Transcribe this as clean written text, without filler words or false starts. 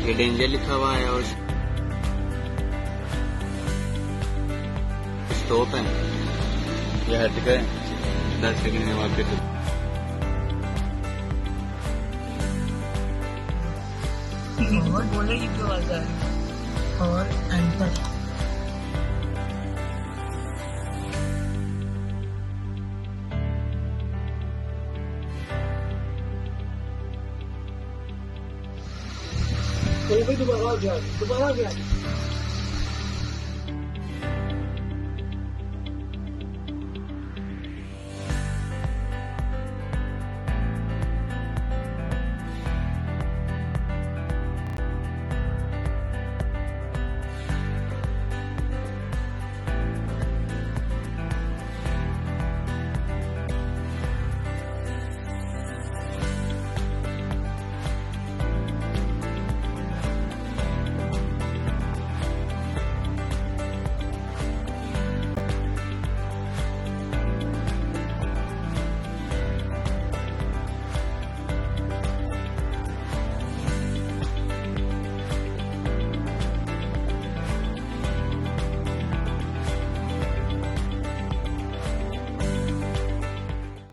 ये डेंजर लिखा हुआ है और स्टॉप है। ये हट गए 10 सेकंड में वापस। और बोलेगी तो आवाज है और एंटर। दोबारा आ गया